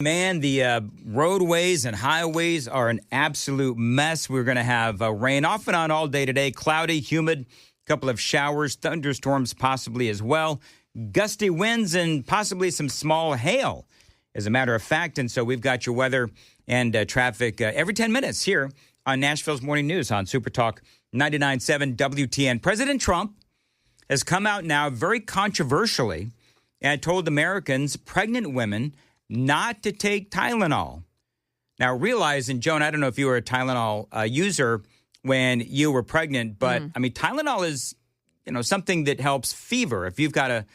Man, the roadways and highways are an absolute mess. We're going to have rain off and on all day today. Cloudy, humid, couple of showers, thunderstorms possibly as well. Gusty winds and possibly some small hail, as a matter of fact. And so we've got your weather and traffic every 10 minutes here on Nashville's Morning News on Super Talk 99.7 WTN. President Trump has come out now very controversially and told Americans, pregnant women, not to take Tylenol. Now, realize, and Joan, I don't know if you were a Tylenol user when you were pregnant, but I mean, Tylenol is, something that helps fever. If you've got a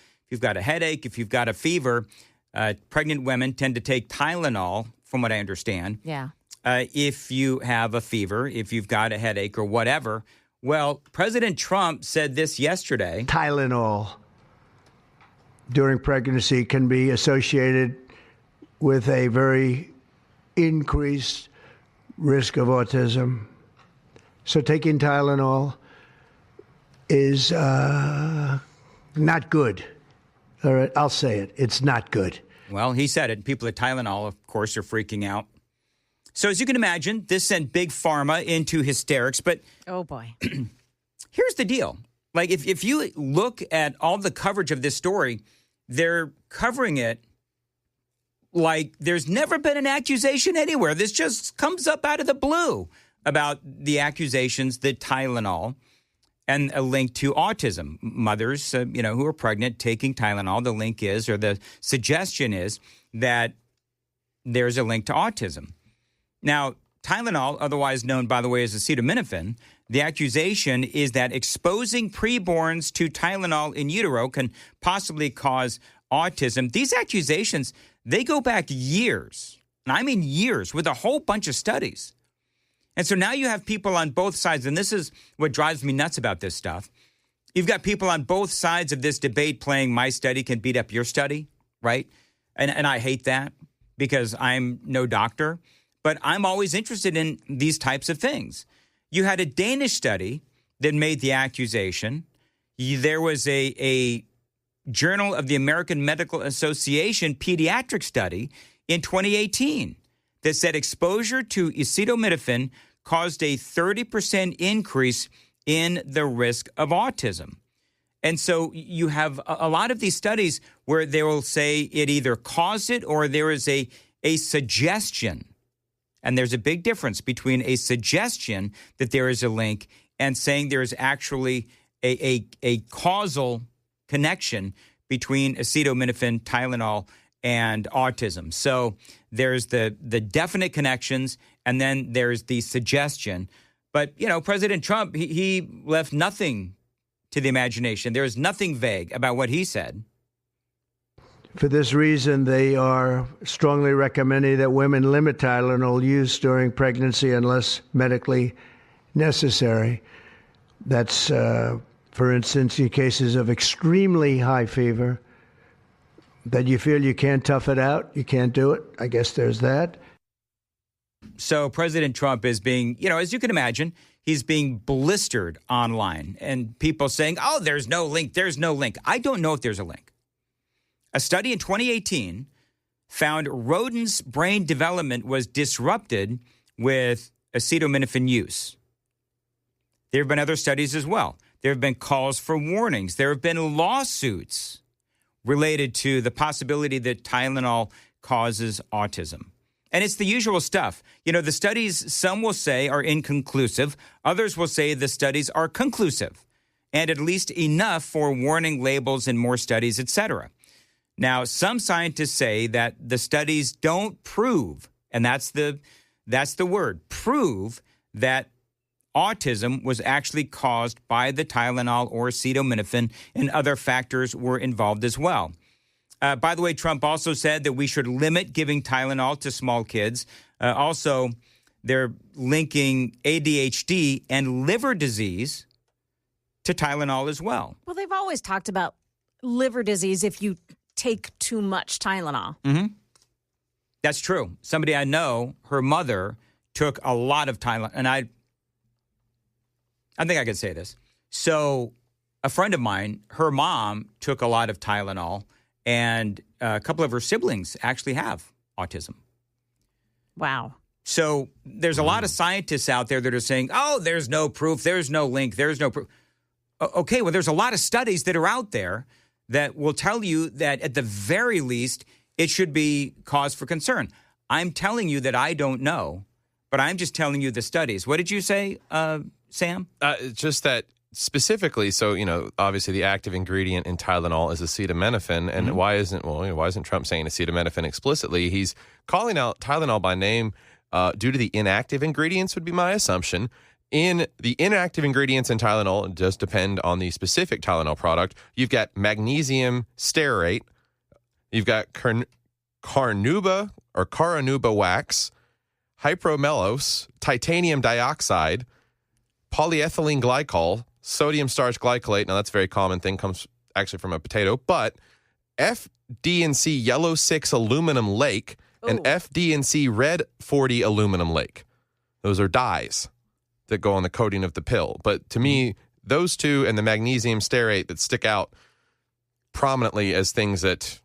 headache, if you've got a fever, pregnant women tend to take Tylenol, from what I understand. Yeah. If you have a fever, if you've got a headache or whatever. Well, President Trump said this yesterday. Tylenol during pregnancy can be associated with a very increased risk of autism. So taking Tylenol is not good. All right, I'll say it. It's not good. Well, he said it. People at Tylenol, of course, are freaking out. So as you can imagine, this sent Big Pharma into hysterics. But oh, boy. Here's the deal. Like, if you look at all the coverage of this story, they're covering it like there's never been an accusation anywhere. This just comes up out of the blue about the accusations that Tylenol and a link to autism. Mothers, who are pregnant taking Tylenol, the link is, or the suggestion is, that there's a link to autism. Now, Tylenol, otherwise known, by the way, as acetaminophen, the accusation is that exposing preborns to Tylenol in utero can possibly cause autism. These accusations, they go back years, and I mean years, with a whole bunch of studies. And so now you have people on both sides, and this is what drives me nuts about this stuff. You've got people on both sides of this debate playing my study can beat up your study, right? And I hate that because I'm no doctor, but I'm always interested in these types of things. You had a Danish study that made the accusation. There was a Journal of the American Medical Association pediatric study in 2018 that said exposure to acetaminophen caused a 30% increase in the risk of autism. And so you have a lot of these studies where they will say it either caused it or there is a suggestion. And there's a big difference between a suggestion that there is a link and saying there is actually a causal connection between acetaminophen, Tylenol, and autism. So there's the definite connections, and then there's the suggestion. But, President Trump, he left nothing to the imagination. There is nothing vague about what he said. For this reason, they are strongly recommending that women limit Tylenol use during pregnancy unless medically necessary. That's, for instance, in cases of extremely high fever, that you feel you can't tough it out, you can't do it. I guess there's that. So President Trump is being, as you can imagine, he's being blistered online. And people saying, oh, there's no link, there's no link. I don't know if there's a link. A study in 2018 found rodents' brain development was disrupted with acetaminophen use. There have been other studies as well. There have been calls for warnings. There have been lawsuits related to the possibility that Tylenol causes autism. And it's the usual stuff. The studies, some will say, are inconclusive. Others will say the studies are conclusive and at least enough for warning labels and more studies, et cetera. Now, some scientists say that the studies don't prove, and that's the word, prove that autism was actually caused by the Tylenol or acetaminophen, and other factors were involved as well. By the way, Trump also said that we should limit giving Tylenol to small kids. Also, they're linking ADHD and liver disease to Tylenol as well. Well, they've always talked about liver disease if you take too much Tylenol. Mm-hmm. That's true. Somebody I know, her mother took a lot of Tylenol, and I think I could say this. So a friend of mine, her mom took a lot of Tylenol, and a couple of her siblings actually have. autism. Wow. So there's a lot of scientists out there that are saying, oh, there's no proof, there's no link, there's no proof. Okay, well, there's a lot of studies that are out there that will tell you that at the very least, it should be cause for concern. I'm telling you that I don't know, but I'm just telling you the studies. What did you say, Sam? Just that specifically, so, obviously the active ingredient in Tylenol is acetaminophen. And why isn't Trump saying acetaminophen explicitly? He's calling out Tylenol by name due to the inactive ingredients would be my assumption. In the inactive ingredients in Tylenol, it does depend on the specific Tylenol product. You've got magnesium stearate. You've got carnauba wax, hypromellose, titanium dioxide, polyethylene glycol, sodium starch glycolate. Now, that's a very common thing, comes actually from a potato, but FD&C yellow 6 aluminum lake and FD&C red 40 aluminum lake. Those are dyes that go on the coating of the pill. But to me, those two and the magnesium stearate that stick out prominently as things that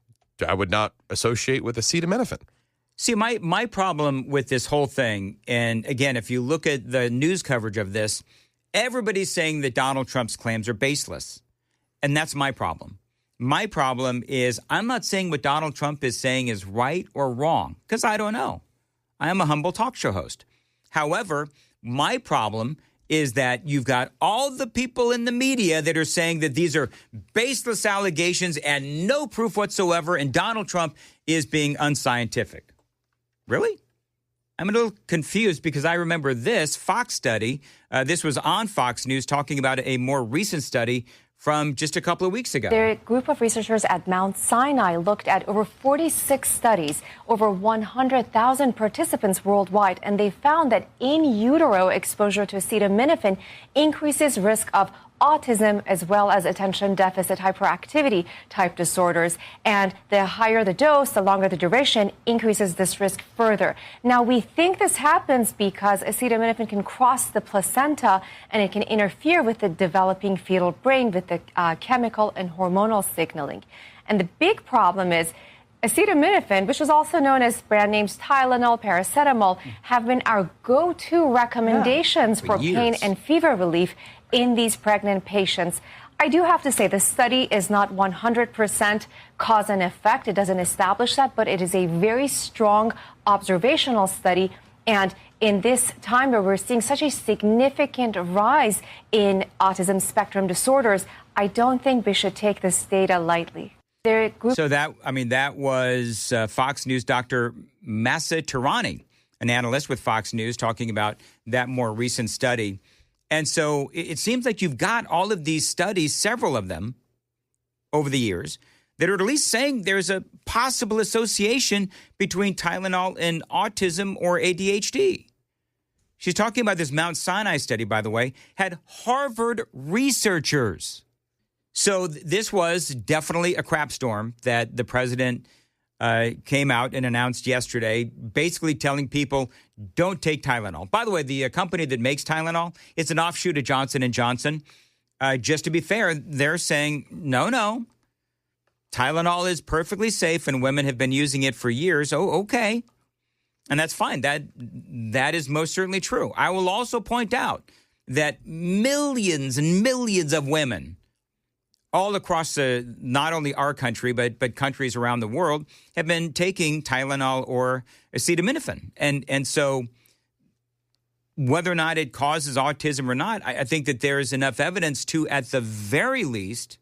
I would not associate with acetaminophen. See, my problem with this whole thing, and again, if you look at the news coverage of this, everybody's saying that Donald Trump's claims are baseless. And that's my problem. My problem is I'm not saying what Donald Trump is saying is right or wrong, because I don't know. I am a humble talk show host. However, my problem is that you've got all the people in the media that are saying that these are baseless allegations and no proof whatsoever, and Donald Trump is being unscientific. Really? I'm a little confused because I remember this Fox study. This was on Fox News talking about a more recent study from just a couple of weeks ago. Their group of researchers at Mount Sinai looked at over 46 studies, over 100,000 participants worldwide, and they found that in utero exposure to acetaminophen increases risk of autism as well as attention deficit hyperactivity type disorders. And the higher the dose, the longer the duration, increases this risk further. Now, we think this happens because acetaminophen can cross the placenta and it can interfere with the developing fetal brain with the chemical and hormonal signaling. And the big problem is acetaminophen, which is also known as brand names Tylenol, paracetamol, have been our go-to recommendations for pain and fever relief in these pregnant patients. I do have to say the study is not 100% cause and effect. It doesn't establish that, but it is a very strong observational study. And in this time where we're seeing such a significant rise in autism spectrum disorders, I don't think we should take this data lightly. So that was Fox News Dr. Masa Tirani, an analyst with Fox News, talking about that more recent study. And so it seems like you've got all of these studies, several of them over the years, that are at least saying there's a possible association between Tylenol and autism or ADHD. She's talking about this Mount Sinai study, by the way, had Harvard researchers. So this was definitely a crap storm that the president came out and announced yesterday, basically telling people, don't take Tylenol. By the way, the company that makes Tylenol, it's an offshoot of Johnson & Johnson. Just to be fair, they're saying, no, Tylenol is perfectly safe and women have been using it for years. Oh, okay. And that's fine. That is most certainly true. I will also point out that millions and millions of women all across not only our country, but countries around the world have been taking Tylenol or acetaminophen. And so whether or not it causes autism or not, I think that there is enough evidence to, at the very least,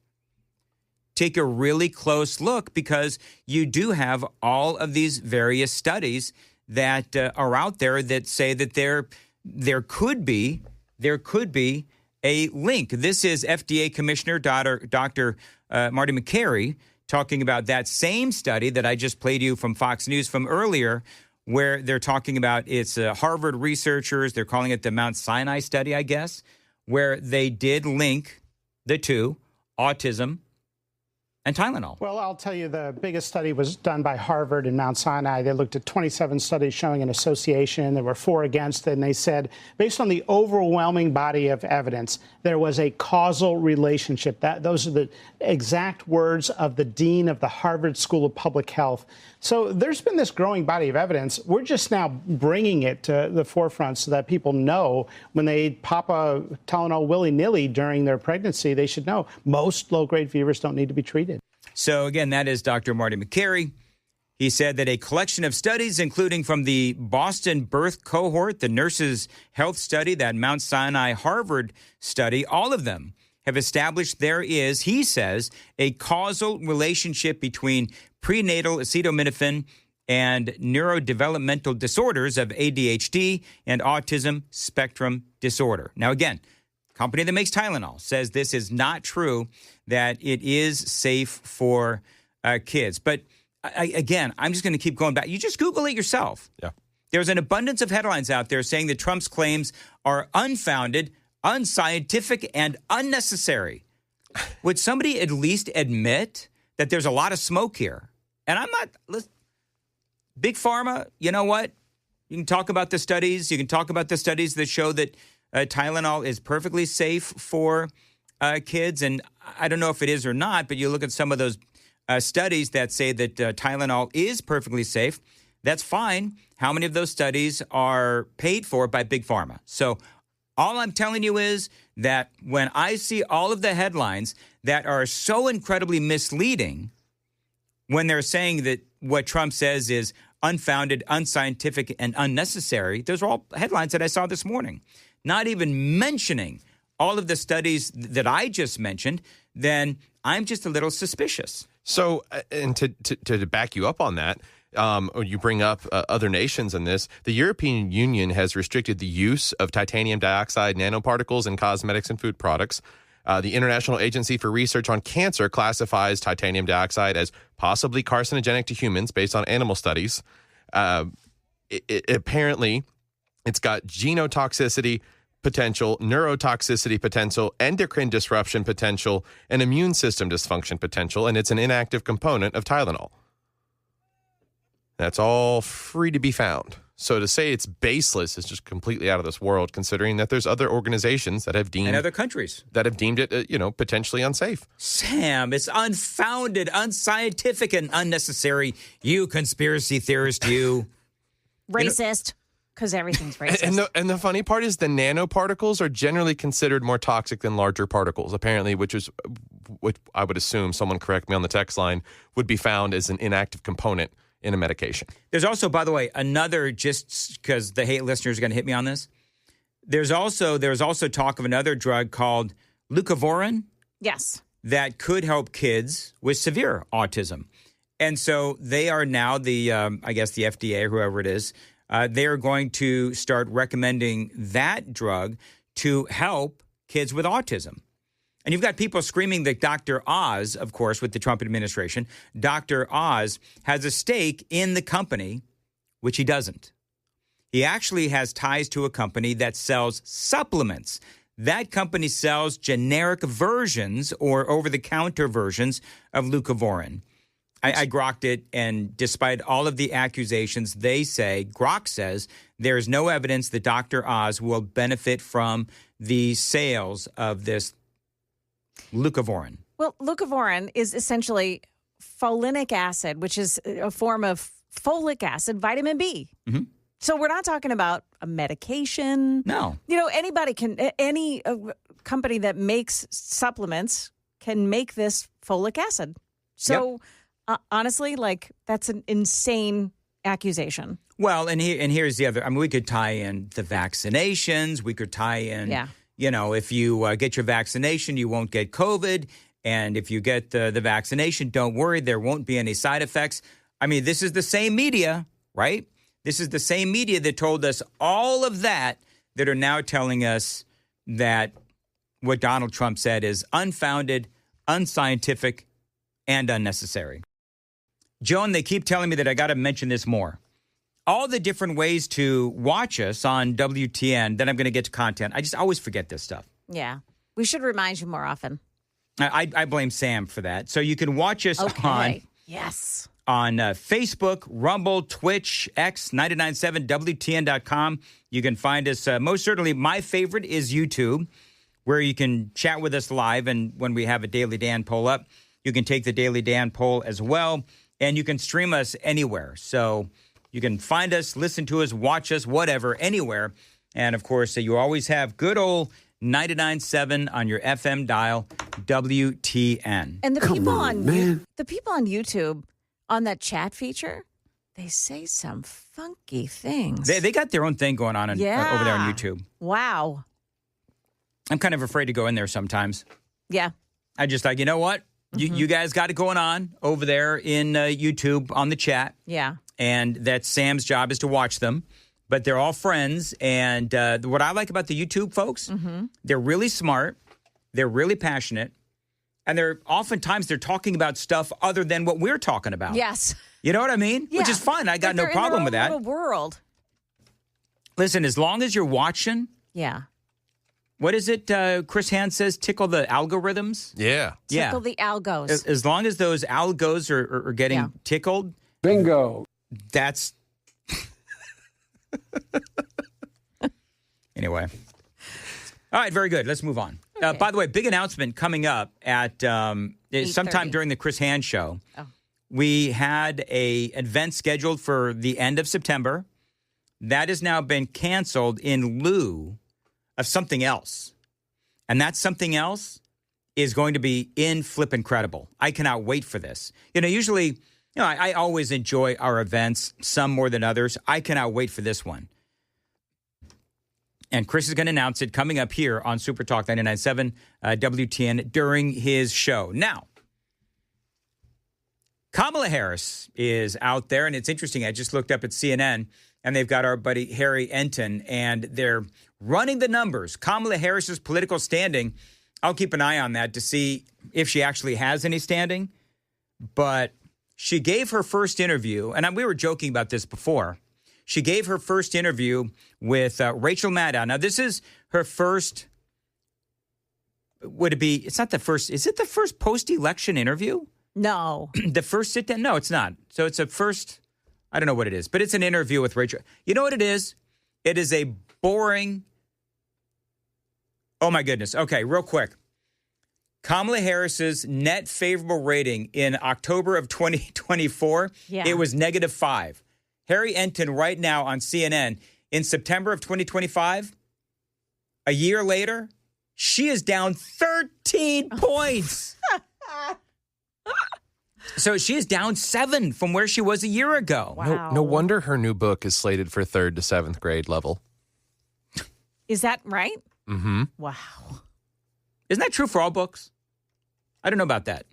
take a really close look, because you do have all of these various studies that are out there that say that there could be a link. This is FDA Commissioner Dr. Marty Makary talking about that same study that I just played you from Fox News from earlier, where they're talking about it's Harvard researchers. They're calling it the Mount Sinai study, I guess, where they did link the two, autism and Tylenol. Well, I'll tell you, the biggest study was done by Harvard and Mount Sinai. They looked at 27 studies showing an association. There were 4 against it, and they said, based on the overwhelming body of evidence, there was a causal relationship. Those are the exact words of the dean of the Harvard School of Public Health. So there's been this growing body of evidence. We're just now bringing it to the forefront so that people know when they pop a Tylenol willy-nilly during their pregnancy, they should know most low-grade fevers don't need to be treated. So again, that is Dr. Marty McCary. He said that a collection of studies, including from the Boston birth cohort, the Nurses' Health Study, that Mount Sinai Harvard study, all of them have established there is, he says, a causal relationship between prenatal acetaminophen and neurodevelopmental disorders of ADHD and autism spectrum disorder. Now, again, company that makes Tylenol says this is not true, that it is safe for kids. But again, I'm just going to keep going back. You just Google it yourself. Yeah. There's an abundance of headlines out there saying that Trump's claims are unfounded, unscientific, and unnecessary. Would somebody at least admit that there's a lot of smoke here? And I'm not... Big Pharma, you know what? You can talk about the studies. You can talk about the studies that show that Tylenol is perfectly safe for kids. And I don't know if it is or not, but you look at some of those studies that say that Tylenol is perfectly safe. That's fine. How many of those studies are paid for by Big Pharma? So all I'm telling you is that when I see all of the headlines that are so incredibly misleading, when they're saying that what Trump says is unfounded, unscientific, and unnecessary, those are all headlines that I saw this morning. Not even mentioning all of the studies that I just mentioned, then I'm just a little suspicious. So, and to back you up on that, or you bring up other nations in this, the European Union has restricted the use of titanium dioxide nanoparticles in cosmetics and food products. The International Agency for Research on Cancer classifies titanium dioxide as possibly carcinogenic to humans based on animal studies. Apparently, it's got genotoxicity potential, neurotoxicity potential, endocrine disruption potential, and immune system dysfunction potential, and it's an inactive component of Tylenol. That's all free to be found. So to say it's baseless is just completely out of this world, considering that there's other organizations that have deemed... And other countries. That have deemed it, potentially unsafe. Sam, it's unfounded, unscientific, and unnecessary. You conspiracy theorist, you. Racist. Because everything's racist. And the funny part is the nanoparticles are generally considered more toxic than larger particles, apparently, which I would assume, someone correct me on the text line, would be found as an inactive component in a medication. There's also, by the way, another, just because the hate listeners are going to hit me on this, there's also talk of another drug called leucovorin. Yes. That could help kids with severe autism. And so they are now the FDA, or whoever it is, they are going to start recommending that drug to help kids with autism. And you've got people screaming that Dr. Oz, of course, with the Trump administration, Dr. Oz has a stake in the company, which he doesn't. He actually has ties to a company that sells supplements. That company sells generic versions or over-the-counter versions of leucovorin. I grokked it, and despite all of the accusations, Grok says there is no evidence that Dr. Oz will benefit from the sales of this leucovorin. Well, leucovorin is essentially folinic acid, which is a form of folic acid, vitamin B. Mm-hmm. So we're not talking about a medication. No. Any company that makes supplements can make this folic acid. So... Yep. Honestly, that's an insane accusation. Well, and here's the other. I mean, we could tie in the vaccinations. We could tie in, if you get your vaccination, you won't get COVID. And if you get the vaccination, don't worry, there won't be any side effects. I mean, this is the same media, right? This is the same media that told us all of that are now telling us that what Donald Trump said is unfounded, unscientific, and unnecessary. Joan, they keep telling me that I got to mention this more. All the different ways to watch us on WTN, then I'm going to get to content. I just always forget this stuff. Yeah. We should remind you more often. I blame Sam for that. So you can watch us Okay. Yes. on Facebook, Rumble, Twitch, X, 997WTN.com. You can find us. Most certainly, my favorite is YouTube, where you can chat with us live. And when we have a Daily Dan poll up, you can take the Daily Dan poll as well. And you can stream us anywhere. So you can find us, listen to us, watch us, whatever, anywhere. And, of course, you always have good old 99.7 on your FM dial, WTN. And the people on YouTube, on that chat feature, they say some funky things. They got their own thing going on over there on YouTube. Wow. I'm kind of afraid to go in there sometimes. Yeah. I just like, you know what? You guys got it going on over there in YouTube on the chat. Yeah. And that Sam's job is to watch them. But they're all friends. And what I like about the YouTube folks, they're really smart. They're really passionate. And oftentimes they're talking about stuff other than what we're talking about. Yes. You know what I mean? Yeah. Which is fun. I got no problem with that. Little world. Listen, as long as you're watching. Yeah. What is it Chris Hand says? Tickle the algorithms? Yeah. Tickle the algos. As long as those algos are getting tickled. Bingo. That's... Anyway. All right, very good. Let's move on. Okay. By the way, big announcement coming up at sometime during the Chris Hand show. Oh. We had an event scheduled for the end of September. That has now been canceled in lieu of something else. And that something else is going to be incredible. I cannot wait for this. Usually, I always enjoy our events, some more than others. I cannot wait for this one. And Chris is going to announce it coming up here on Super Talk 99.7 WTN during his show. Now, Kamala Harris is out there, and it's interesting. I just looked up at CNN, and they've got our buddy Harry Enton, and they're running the numbers. Kamala Harris's political standing, I'll keep an eye on that to see if she actually has any standing. But she gave her first interview, and we were joking about this before. She gave her first interview with Rachel Maddow. Now, this is her first, it's not the first, is it the first post-election interview? No. The first sit-down? No, it's not. So it's a first, I don't know what it is, but it's an interview with Rachel. You know what it is? It is a boring, oh my goodness. Okay, real quick. Kamala Harris's net favorable rating in October of 2024, it was -5. Harry Enton right now on CNN in September of 2025, a year later, she is down 13 points. So she is down 7 from where she was a year ago. Wow. No wonder her new book is slated for 3rd to 7th grade level. Is that right? Mm-hmm. Wow. Isn't that true for all books? I don't know about that.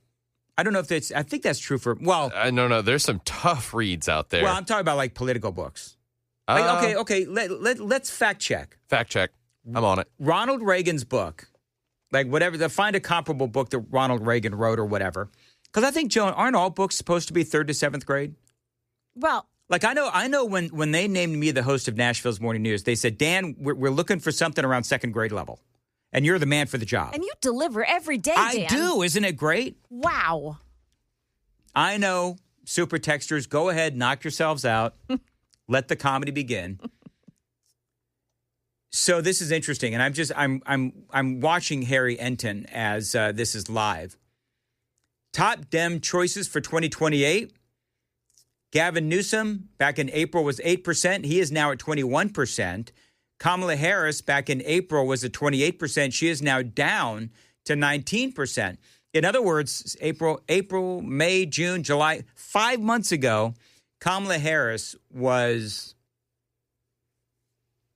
I don't know if that's, I think that's true for, well. No, there's some tough reads out there. Well, I'm talking about like political books. Okay, let's fact check. Fact check. I'm on it. Ronald Reagan's book, like whatever, find a comparable book that Ronald Reagan wrote or whatever. Because I think, Joan, aren't all books supposed to be 3rd to 7th grade? Well. Like I know when they named me the host of Nashville's Morning News, they said, Dan, we're looking for something around 2nd grade level. And you're the man for the job. And you deliver every day, I Dan. do. Isn't it great? Wow. I know. Super texters, go ahead, knock yourselves out. Let the comedy begin. So this is interesting, and I'm watching Harry Enton as this is live. Top Dem choices for 2028. Gavin Newsom back in April was 8%. He is now at 21%. Kamala Harris back in April was at 28%. She is now down to 19%. In other words, April, May, June, July, 5 months ago, Kamala Harris was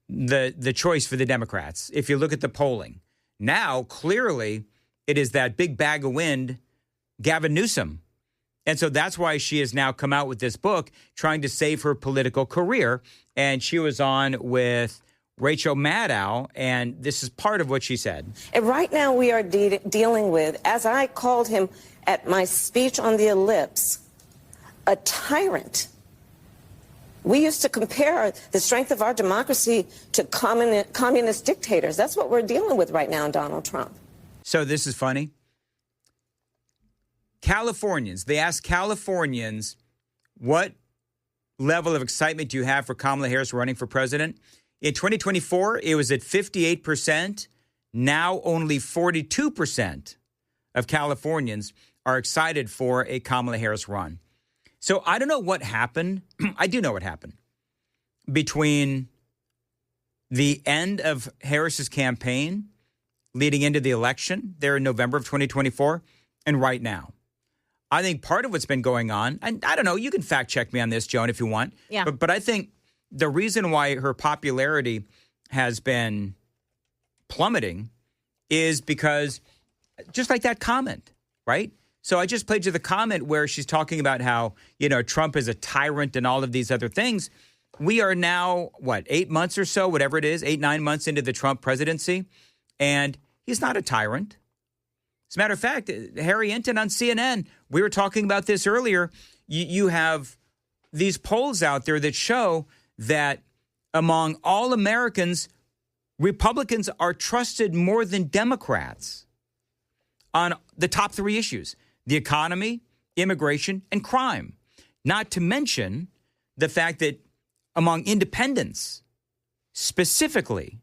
the choice for the Democrats, if you look at the polling. Now, clearly, it is that big bag of wind, Gavin Newsom. And so that's why she has now come out with this book trying to save her political career. And she was on with Rachel Maddow, and this is part of what she said. And right now we are dealing with, as I called him at my speech on the ellipse, a tyrant. We used to compare the strength of our democracy to communist dictators. That's what we're dealing with right now in Donald Trump. So this is funny. Californians, they asked Californians, what level of excitement do you have for Kamala Harris running for president? In 2024, it was at 58%. Now only 42% of Californians are excited for a Kamala Harris run. So I don't know what happened. I do know what happened between the end of Harris's campaign leading into the election there in November of 2024 and right now. I think part of what's been going on, and I don't know, you can fact check me on this, Joan, if you want. Yeah. But I think the reason why her popularity has been plummeting is because just like that comment, right? So I just played you the comment where she's talking about how, Trump is a tyrant and all of these other things. We are now, 8 months or so, whatever it is, 8-9 months into the Trump presidency, and he's not a tyrant. As a matter of fact, Harry Enton on CNN, we were talking about this earlier. You have these polls out there that show that among all Americans, Republicans are trusted more than Democrats on the top three issues: the economy, immigration, and crime. Not to mention the fact that among independents, specifically,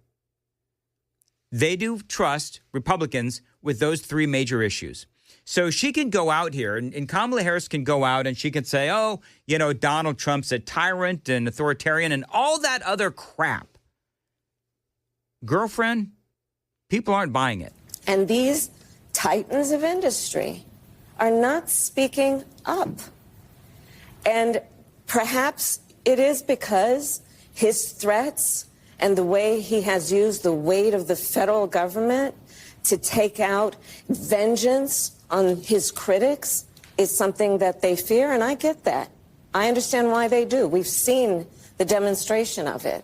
they do trust Republicans with those three major issues. So she can go out here, and Kamala Harris can go out and she can say, Donald Trump's a tyrant and authoritarian and all that other crap. Girlfriend, people aren't buying it. And these titans of industry are not speaking up. And perhaps it is because his threats and the way he has used the weight of the federal government to take out vengeance on his critics is something that they fear, and I get that. I understand why they do. We've seen the demonstration of it.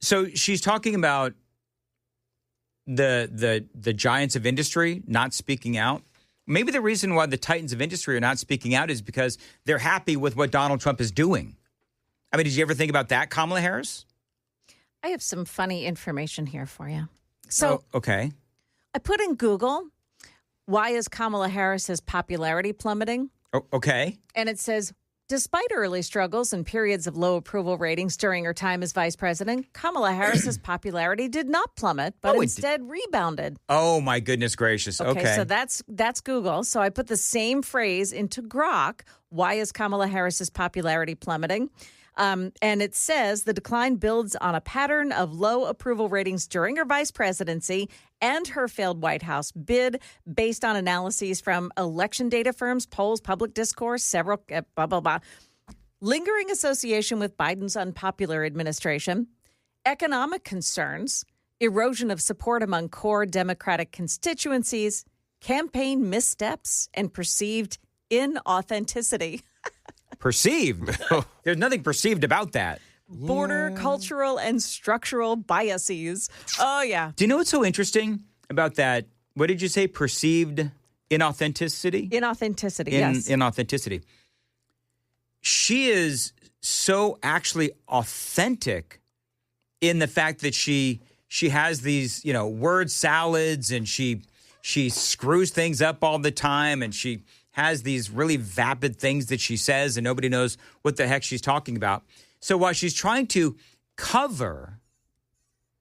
So she's talking about the giants of industry not speaking out. Maybe the reason why the titans of industry are not speaking out is because they're happy with what Donald Trump is doing. I mean, did you ever think about that, Kamala Harris? I have some funny information here for you. So, okay. I put in Google, why is Kamala Harris's popularity plummeting? Oh, okay. And it says, despite early struggles and periods of low approval ratings during her time as vice president, Kamala Harris's popularity did not plummet, but instead rebounded. Oh, my goodness gracious. Okay. So that's Google. So I put the same phrase into Grok. Why is Kamala Harris's popularity plummeting? And it says the decline builds on a pattern of low approval ratings during her vice presidency and her failed White House bid based on analyses from election data firms, polls, public discourse, several blah, blah, blah. Lingering association with Biden's unpopular administration, economic concerns, erosion of support among core Democratic constituencies, campaign missteps, and perceived inauthenticity. Perceived? There's nothing perceived about that. Border, cultural, and structural biases. Oh, yeah. Do you know what's so interesting about that? What did you say? Perceived inauthenticity? Inauthenticity, yes. Inauthenticity. She is so actually authentic in the fact that she has these, word salads, and she screws things up all the time, and she has these really vapid things that she says, and nobody knows what the heck she's talking about. So while she's trying to cover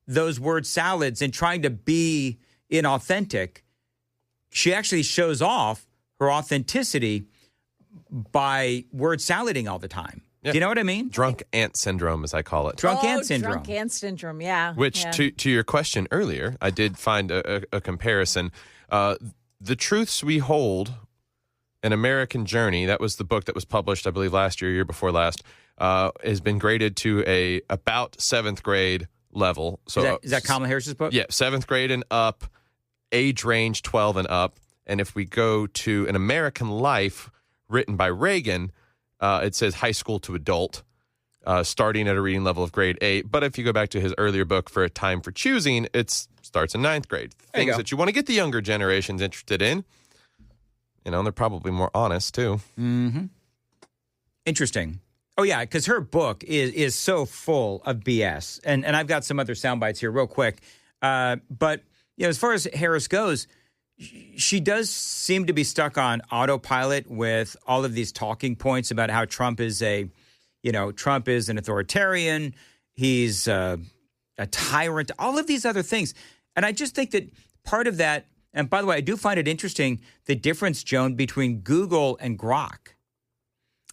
those word salads and trying to be inauthentic, she actually shows off her authenticity by word salading all the time. Yeah. Do you know what I mean? Drunk ant syndrome, as I call it. Drunk ant syndrome. Drunk ant syndrome, yeah. Which, to your question earlier, I did find a comparison. The Truths We Hold, An American Journey, that was the book that was published, I believe, last year before last, has been graded to about 7th grade level. So is that Kamala Harris's book? Yeah, 7th grade and up, age range 12 and up. And if we go to An American Life, written by Reagan, it says high school to adult, starting at a reading level of grade 8. But if you go back to his earlier book, For a Time for Choosing, it starts in 9th grade. Things that you want to get the younger generations interested in. And they're probably more honest, too. Mm-hmm. Interesting. Oh, yeah, because her book is so full of BS. And I've got some other sound bites here real quick. But as far as Harris goes, she does seem to be stuck on autopilot with all of these talking points about how Trump is an authoritarian. He's a tyrant, all of these other things. And I just think that part of that, and by the way, I do find it interesting, the difference, Joan, between Google and Grok,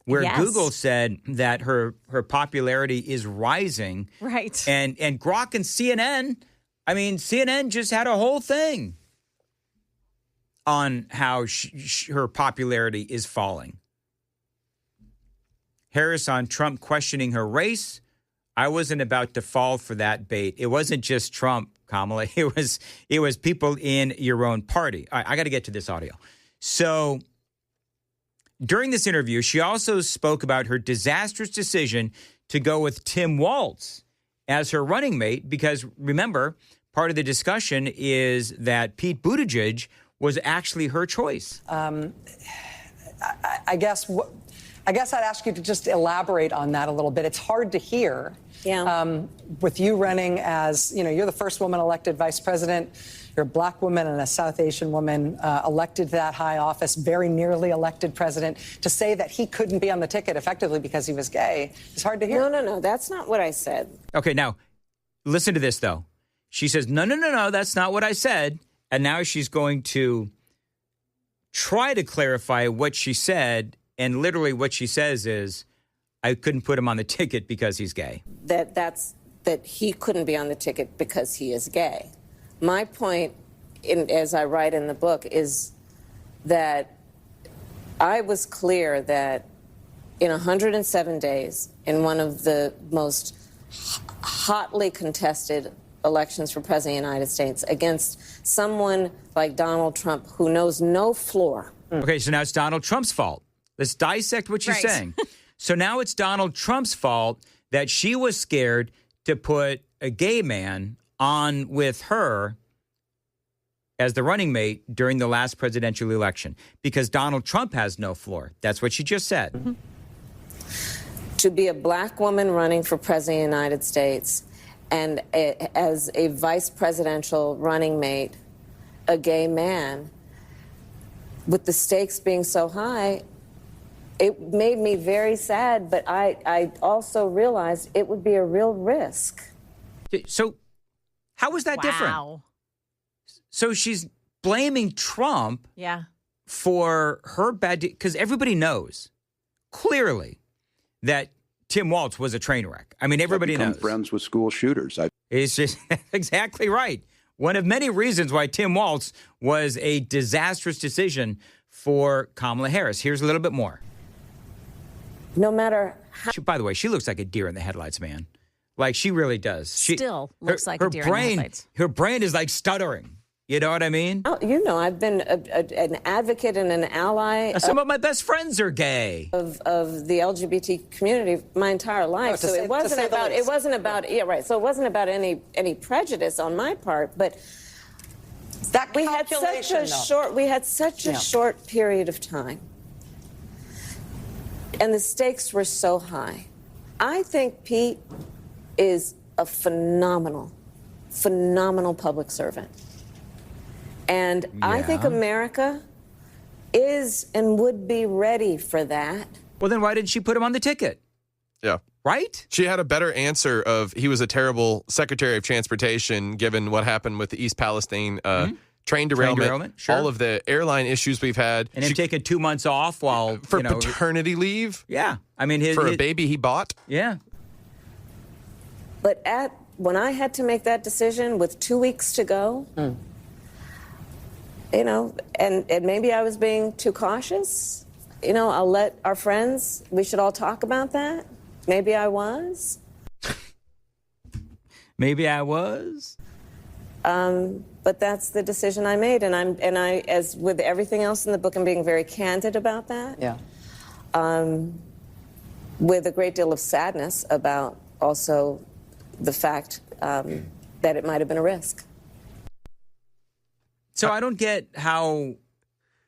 where Google said that her popularity is rising. Right. And Grok and CNN, CNN just had a whole thing on how her popularity is falling. Harris on Trump questioning her race. I wasn't about to fall for that bait. It wasn't just Trump, Kamala. It was people in your own party. All right, I got to get to this audio. So during this interview, she also spoke about her disastrous decision to go with Tim Walz as her running mate because, remember, part of the discussion is that Pete Buttigieg was actually her choice. I guess I'd ask you to just elaborate on that a little bit. It's hard to hear. Yeah. With you running as, you're the first woman elected vice president. You're a black woman and a South Asian woman elected to that high office, very nearly elected president. To say that he couldn't be on the ticket effectively because he was gay is hard to hear. No. That's not what I said. Okay, now, listen to this, though. She says, no, that's not what I said. And now she's going to try to clarify what she said. And literally what she says is, I couldn't put him on the ticket because he's gay. That he couldn't be on the ticket because he is gay. My point, as I write in the book, is that I was clear that in 107 days, in one of the most hotly contested elections for president of the United States, against someone like Donald Trump who knows no floor. Okay, so now it's Donald Trump's fault. Let's dissect what she's saying. So now it's Donald Trump's fault that she was scared to put a gay man on with her as the running mate during the last presidential election because Donald Trump has no floor. That's what she just said. Mm-hmm. To be a black woman running for president of the United States and as a vice presidential running mate, a gay man, with the stakes being so high, it made me very sad, but I also realized it would be a real risk. So how was that different? So she's blaming Trump for her bad, because everybody knows clearly that Tim Walz was a train wreck. Everybody knows. Friends with school shooters. It's just exactly right. One of many reasons why Tim Walz was a disastrous decision for Kamala Harris. Here's a little bit more. No matter how... By the way, she looks like a deer in the headlights, man. Like, she really does. Still looks like a deer in the headlights. Her brain is like stuttering. You know what I mean? Oh, I've been an advocate and an ally. Some of my best friends are gay. Of the LGBT community my entire life. So it wasn't about any prejudice on my part, but that we had such a short period of time. And the stakes were so high. I think Pete is a phenomenal public servant. And I think America is and would be ready for that. Well, then why didn't she put him on the ticket? Yeah. Right? She had a better answer of he was a terrible Secretary of Transportation given what happened with the East Palestine train derailment, sure. all of the airline issues we've had. And him taking 2 months off while... For paternity leave? Yeah. For a baby he bought? Yeah. But when I had to make that decision with 2 weeks to go, and maybe I was being too cautious. I'll let our friends, we should all talk about that. Maybe I was. Maybe I was. But that's the decision I made, and I, as with everything else in the book, I'm being very candid about that. Yeah. With a great deal of sadness about also the fact that it might have been a risk. So I don't get how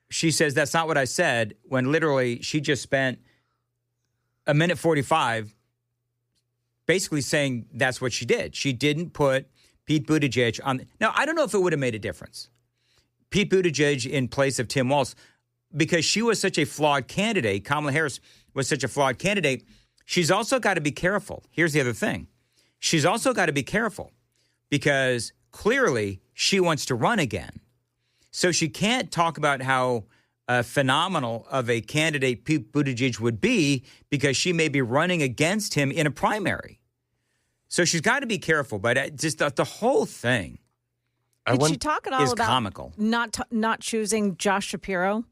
she says that's not what I said when literally she just spent a minute 45 basically saying that's what she did. She didn't put Pete Buttigieg on. Now, I don't know if it would have made a difference Pete Buttigieg in place of Tim Walz because she was such a flawed candidate. Kamala Harris was such a flawed candidate. She's also got to be careful. Here's the other thing. She's also got to be careful because clearly she wants to run again. So she can't talk about how phenomenal of a candidate Pete Buttigieg would be because she may be running against him in a primary. So she's got to be careful. But just the whole thing Did she talk at all is about comical. not choosing Josh Shapiro?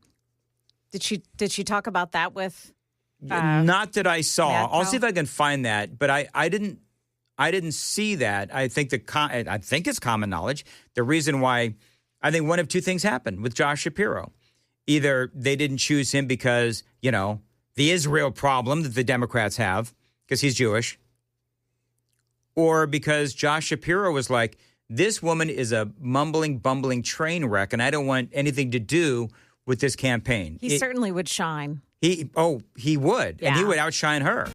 Did she talk about that with? Not that I saw. Madcow? I'll see if I can find that. But I didn't see that. I think I think it's common knowledge. The reason why I think one of two things happened with Josh Shapiro. Either they didn't choose him because, the Israel problem that the Democrats have, because he's Jewish, or because Josh Shapiro was like, this woman is a mumbling, bumbling train wreck, and I don't want anything to do with this campaign. He certainly would shine. He would, and he Yeah. would outshine her.